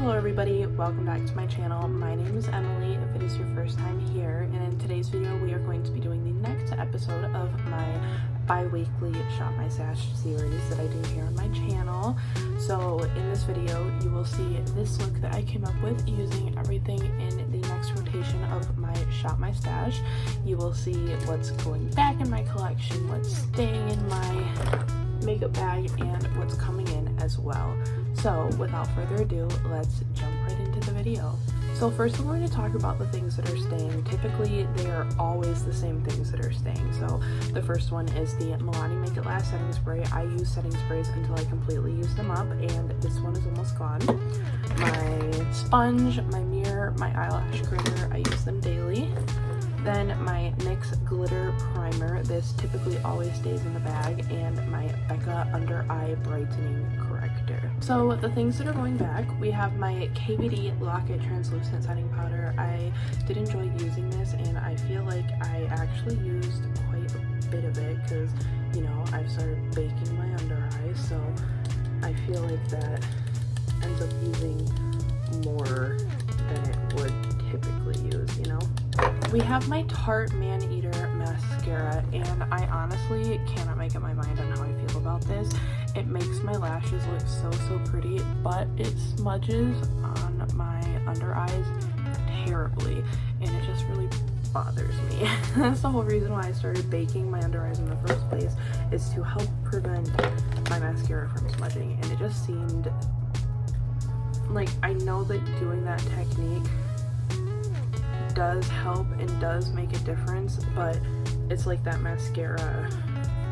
Hello everybody, welcome back to my channel. My name is Emily if it is your first time here, and in today's video we are going to be doing the next episode of my bi-weekly Shop My Stash series that I do here on my channel. So in this video you will see this look that I came up with using everything in the next rotation of my Shop My Stash. You will see what's going back in my collection, what's staying in my makeup bag, and what's coming in as well. So without further ado, let's jump right into the video. So first I'm going to talk about the things that are staying. Typically they are always the same things that are staying. So the first one is the Milani Make It Last setting spray. I use setting sprays until I completely use them up, and this one is almost gone. My sponge, my mirror, my eyelash creamer, I use them daily. Then my NYX glitter primer, this typically always stays in the bag, and my Becca under eye brightening corrector. So the things that are going back, we have my KVD Lock-It translucent setting powder. I did enjoy using this, and I feel like I actually used quite a bit of it because, you know, I've started baking my under eyes, so I feel like that ends up using more than it would typically use, you know. We have my Tarte Man-Eater mascara, and I honestly cannot make up my mind on how I feel about this. It makes my lashes look so pretty, but it smudges on my under eyes terribly, and it just really bothers me. That's the whole reason why I started baking my under eyes in the first place, is to help prevent my mascara from smudging, and it just seemed like, I know that doing that technique does help and does make a difference, but it's like that mascara,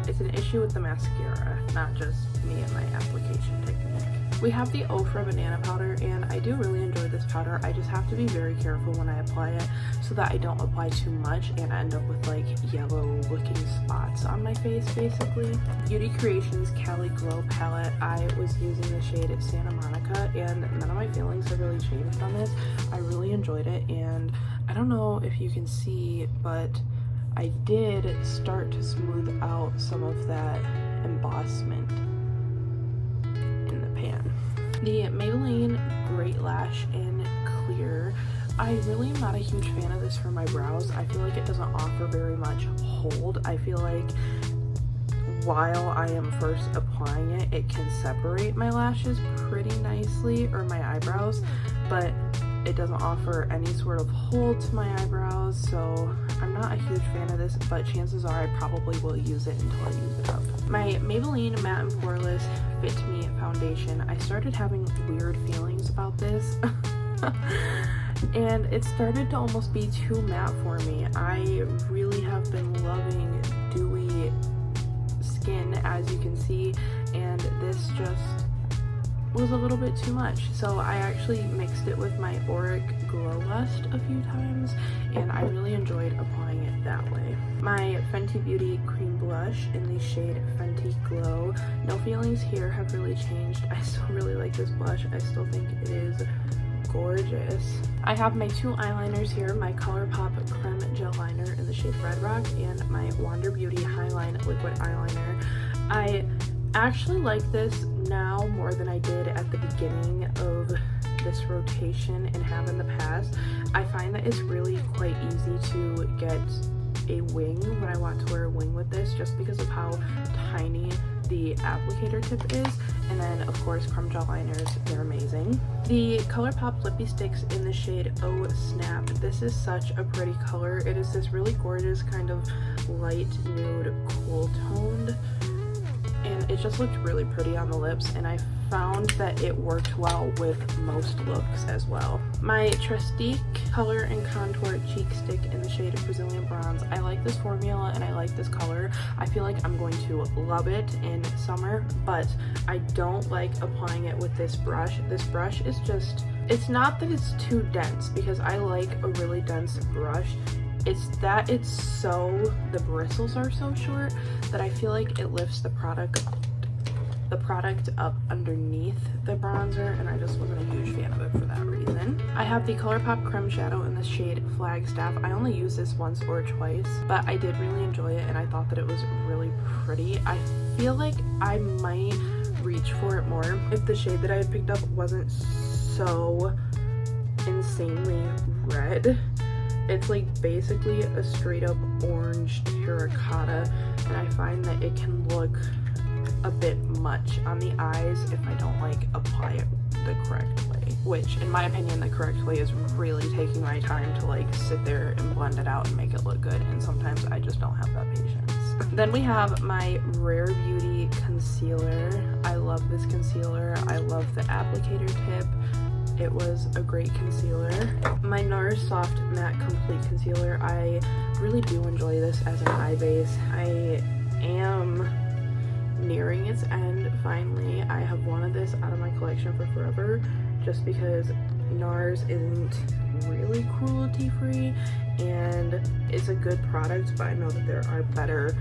it's an issue with the mascara, not just me and my application technique. We have the Ofra banana powder, and I do really enjoy this powder. I just have to be very careful when I apply it so that I don't apply too much and end up with like yellow looking spots on my face basically. Beauty Creations Cali Glow palette, I was using the shade Santa Monica, and none of my feelings have really changed on this. I really enjoyed it, and I don't know if you can see, but I did start to smooth out some of that embossment in the pan. The Maybelline Great Lash in Clear, I really am not a huge fan of this for my brows. I feel like it doesn't offer very much hold. I feel like while I am first applying it, it can separate my lashes pretty nicely, or my eyebrows, but it doesn't offer any sort of hold to my eyebrows, so I'm not a huge fan of this, but chances are I probably will use it until I use it up. My Maybelline Matte and Poreless Fit Me foundation, I started having weird feelings about this and it started to almost be too matte for me. I really have been loving dewy skin, as you can see, and this just was a little bit too much, so I actually mixed it with my Auric Glow Lust a few times, and I really enjoyed applying it that way. My Fenty Beauty Cream Blush in the shade Fenty Glow. No feelings here have really changed. I still really like this blush. I still think it is gorgeous. I have my two eyeliners here, my Colourpop Creme Gel Liner in the shade Red Rock, and my Wander Beauty Highline Liquid Eyeliner. I actually like this now more than I did at the beginning of this rotation and have in the past. I find that it's really quite easy to get a wing when I want to wear a wing with this, just because of how tiny the applicator tip is. And then of course Creme Gel liners, they're amazing. The Colourpop Lippie Sticks in the shade Oh Snap. This is such a pretty color. It is this really gorgeous kind of light nude cool toned, and it just looked really pretty on the lips, and I found that it worked well with most looks as well. My Trestique Color and Contour Cheek Stick in the shade Brazilian Bronze. I like this formula and I like this color. I feel like I'm going to love it in summer, but I don't like applying it with this brush. This brush is just, it's not that it's too dense, because I like a really dense brush. It's that it's so, the bristles are so short that I feel like it lifts the product up underneath the bronzer, and I just wasn't a huge fan of it for that reason. I have the Colourpop Creme Shadow in the shade Flagstaff. I only used this once or twice, but I did really enjoy it, and I thought that it was really pretty. I feel like I might reach for it more if the shade that I had picked up wasn't so insanely red. It's like basically a straight up orange terracotta, and I find that it can look a bit much on the eyes if I don't like apply it the correct way, which in my opinion the correct way is really taking my time to like sit there and blend it out and make it look good, and sometimes I just don't have that patience. Then we have my Rare Beauty concealer. I love this concealer. I love the applicator tip. It was a great concealer. My NARS Soft Matte Complete Concealer. I really do enjoy this as an eye base. I am nearing its end finally. I have wanted this out of my collection for forever just because NARS isn't really cruelty free and it's a good product, but I know that there are better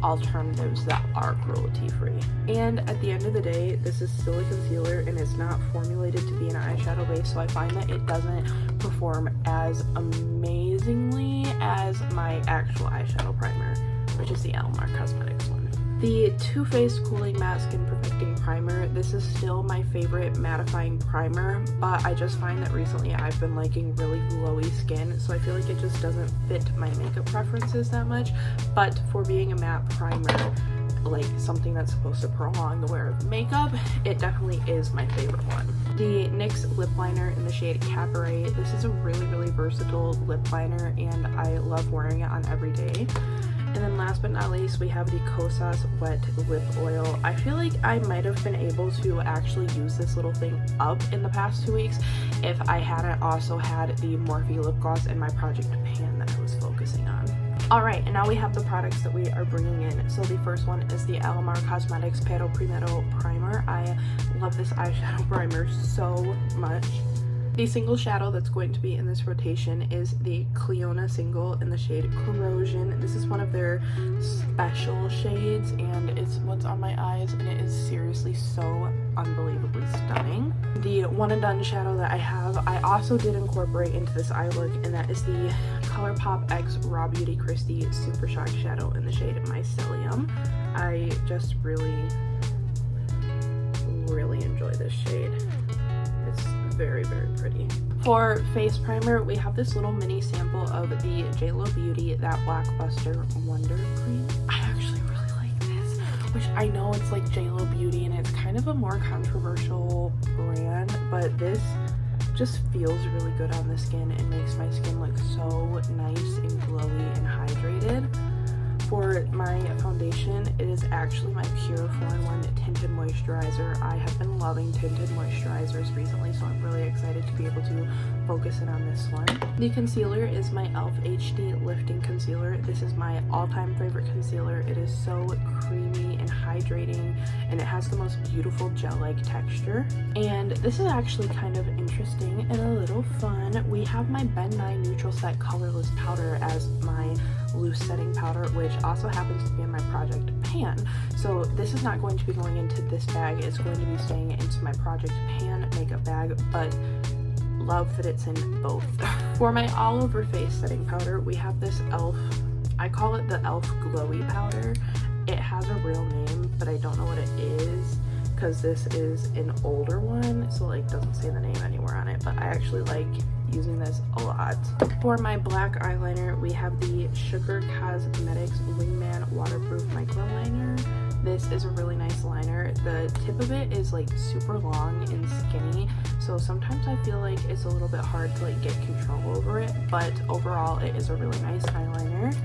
alternatives that are cruelty free. And at the end of the day, this is still a concealer and it's not formulated to be an eyeshadow base, so I find that it doesn't perform as amazingly as my actual eyeshadow primer, which is the Alamar Cosmetics one. The Too Faced Cooling Matte Skin Perfecting Primer. This is still my favorite mattifying primer, but I just find that recently I've been liking really glowy skin, so I feel like it just doesn't fit my makeup preferences that much. But for being a matte primer, like something that's supposed to prolong the wear of makeup, it definitely is my favorite one. The NYX lip liner in the shade Cabaret. This is a really versatile lip liner and I love wearing it on every day. And then last but not least, we have the Kosas Wet Lip Oil. I feel like I might have been able to actually use this little thing up in the past 2 weeks if I hadn't also had the Morphe lip gloss in my project pan that I was focusing on. Alright, and now we have the products that we are bringing in. So the first one is the Alamar Cosmetics Pero Primero Primer. I love this eyeshadow primer so much. The single shadow that's going to be in this rotation is the clionadh single in the shade Corrosion. This is one of their special shades and it's what's on my eyes and it is seriously so unbelievably stunning. The one and done shadow that I have, I also did incorporate into this eye look, and that is the Colourpop X rawbeautykristi Super Shock Shadow in the shade Mycelium. I just really enjoy this shade. It's very pretty. For face primer, we have this little mini sample of the JLo Beauty That Blockbuster Wonder Cream. I actually really like this, which I know it's like JLo Beauty and it's kind of a more controversial brand, but this just feels really good on the skin and makes my skin look so nice and glowy and hydrated. For my foundation, it is actually my Pure 4-in-1 Tinted Moisturizer. I have been loving tinted moisturizers recently, so I'm really excited to be able to focus in on this one. The concealer is my e.l.f. HD Lifting Concealer. This is my all-time favorite concealer. It is so creamy and hydrating, and it has the most beautiful gel-like texture. And this is actually kind of interesting and a little fun. We have my Ben Nye Neutral Set Colorless Powder as my loose setting powder, which also happens to be in my project pan. So this is not going to be going into this bag, it's going to be staying into my project pan makeup bag, but love that it's in both. For my all over face setting powder, we have this e.l.f. I call it the e.l.f. Glowy powder. It has a real name, but I don't know what it is because this is an older one, so like doesn't say the name anywhere on it, but I actually like using this a lot. For my black eyeliner, we have the Sugar Cosmetics Wingman Waterproof Micro Liner. This is a really nice liner. The tip of it is like super long and skinny, so sometimes I feel like it's a little bit hard to like get control over it, but overall it is a really nice eyeliner.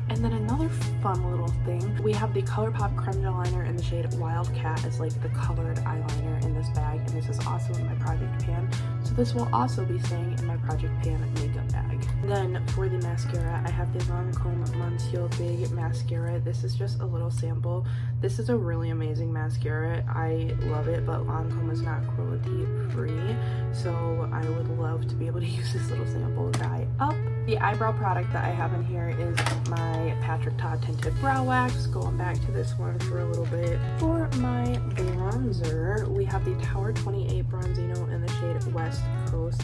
And then another fun little thing, we have the Colourpop Creme Gel Liner in the shade Wildcat as like the colored eyeliner in this bag, and this is also in my project pan, so this will also be staying in my project pan makeup bag. Then for the mascara, I have the Lancome Monsieur Big Mascara. This is just a little sample. This is a really amazing mascara. I love it, but Lancome is not cruelty free, so I would love to be able to use this little sample guy up. The eyebrow product that I have in here is my Patrick Ta Tinted Brow Wax, going back to this one for a little bit. For my bronzer, we have the Tower 28 Bronzino in the shade West Coast.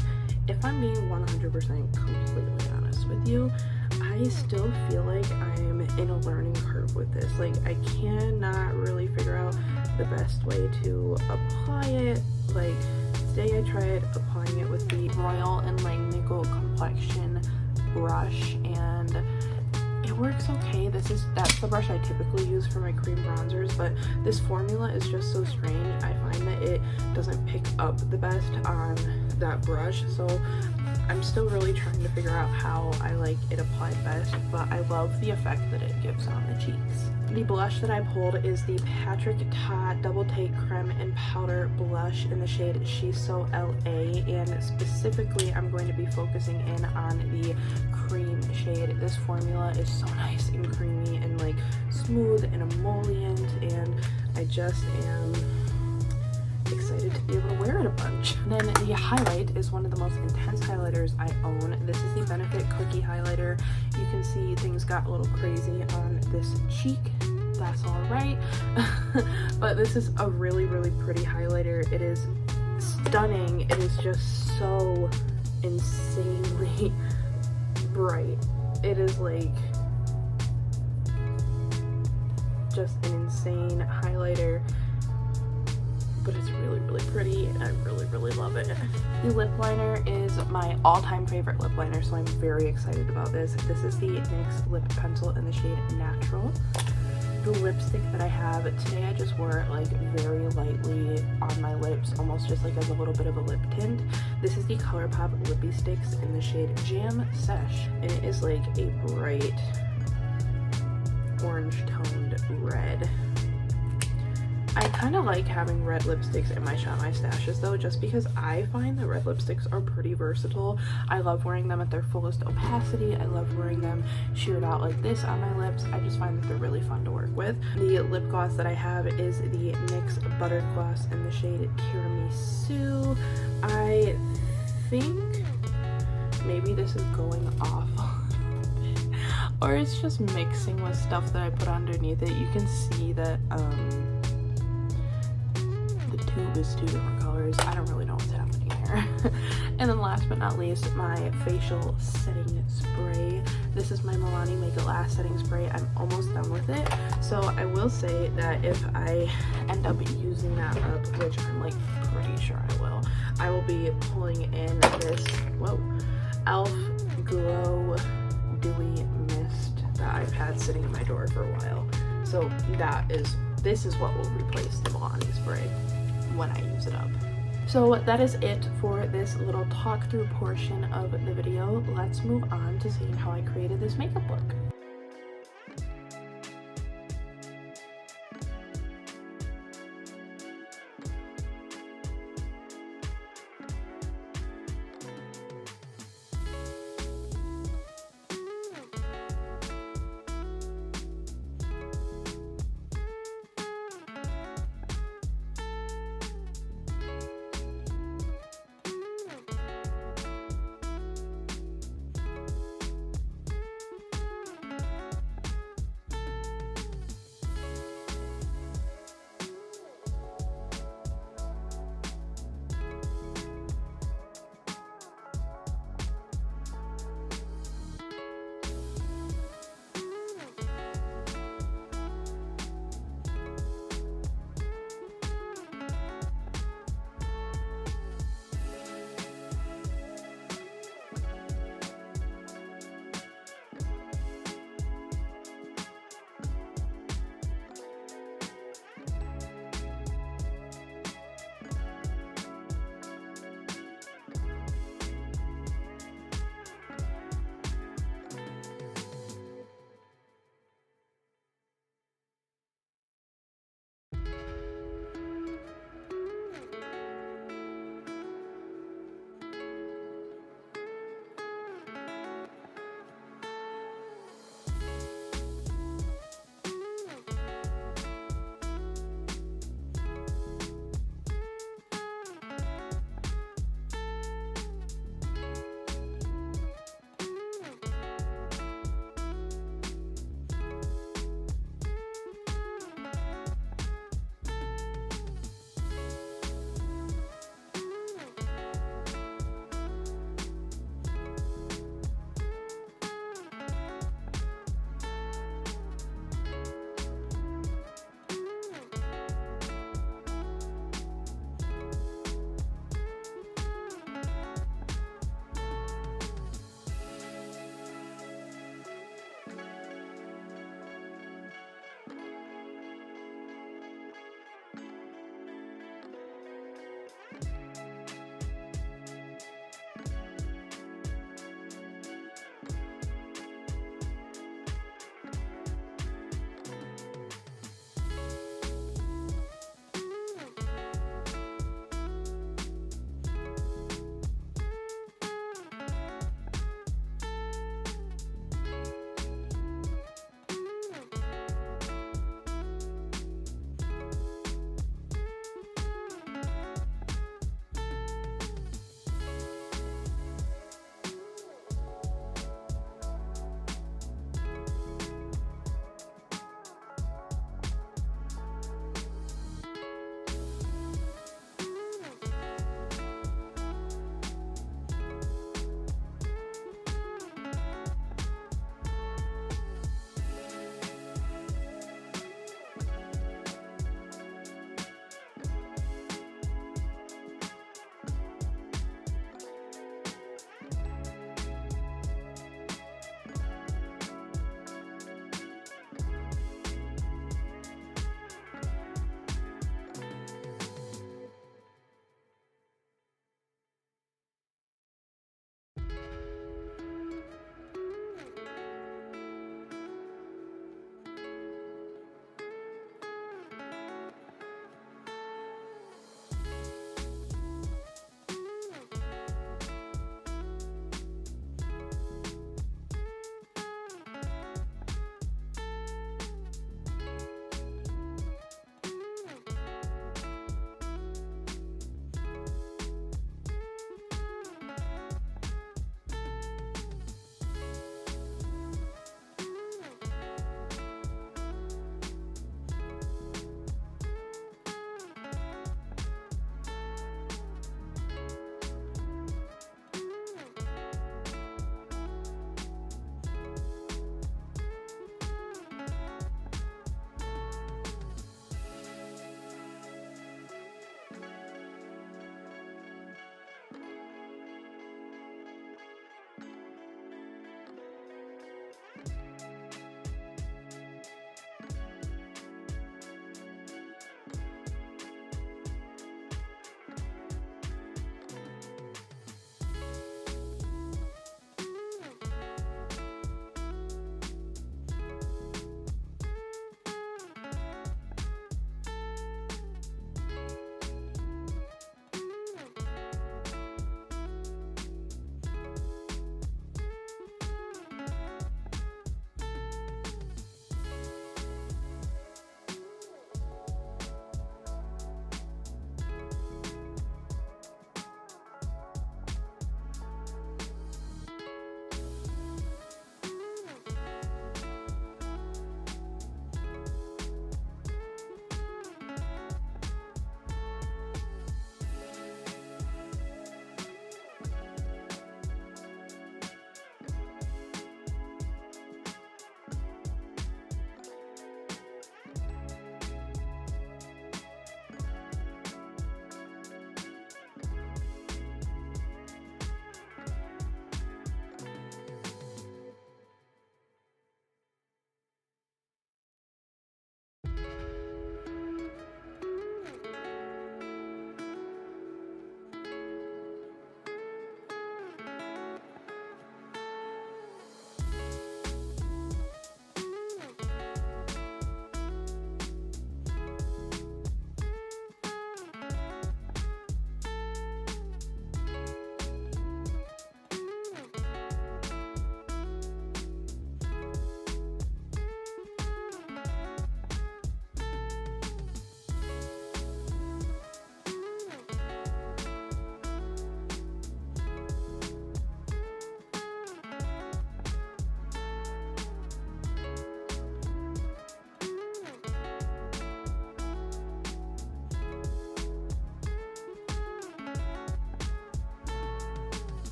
If I'm being 100% completely honest with you, I still feel like I'm in a learning curve with this. Like, I cannot really figure out the best way to apply it. Like, today I tried applying it with the Royal and Langnickel Complexion brush, and it works okay. That's the brush I typically use for my cream bronzers, but this formula is just so strange. I find that it doesn't pick up the best on that brush, so I'm still really trying to figure out how I like it applied best, but I love the effect that it gives on the cheeks. The blush that I pulled is the Patrick Ta Double Take Creme and Powder Blush in the shade She's So LA, and specifically I'm going to be focusing in on the cream shade. This formula is so nice and creamy and like smooth and emollient, and I just am excited to be able to wear it a bunch. And then the highlight is one of the most intense highlighters I own. This is the Benefit Cookie Highlighter. You can see things got a little crazy on this cheek. That's all right. But this is a really, really pretty highlighter. It is stunning. It is just so insanely bright. It is like just an insane highlighter, but it's really, really pretty, and I really, really love it. The lip liner is my all-time favorite lip liner, so I'm very excited about this. This is the NYX Lip Pencil in the shade Natural. The lipstick that I have today, I just wore it like very lightly on my lips, almost just like as a little bit of a lip tint. This is the Colourpop Lippie Sticks in the shade Jam Sesh, and it is like a bright orange toned red. I kind of like having red lipsticks in my Shop My Stashes though, just because I find that red lipsticks are pretty versatile. I love wearing them at their fullest opacity. I love wearing them sheared out like this on my lips. I just find that they're really fun to work with. The lip gloss that I have is the NYX Butter Gloss in the shade Tiramisu. I think maybe this is going off or it's just mixing with stuff that I put underneath it. You can see that the tube is two different colors. I don't really know what's happening here. And then last but not least, my facial setting spray. This is my Milani Make It Last setting spray. I'm almost done with it, so I will say that if I end up using that up, which I'm like pretty sure I will be pulling in this Elf Glow Dewy Mist that I've had sitting in my drawer for a while. So this is what will replace the Milani spray when I use it up. So that is it for this little talk through portion of the video. Let's move on to seeing how I created this makeup look.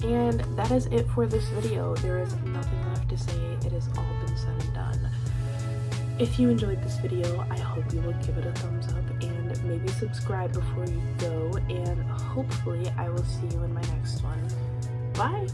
And that is it for this video. There is nothing left to say. It has all been said and done. If you enjoyed this video, I hope you will give it a thumbs up and maybe subscribe before you go, and hopefully I will see you in my next one. Bye!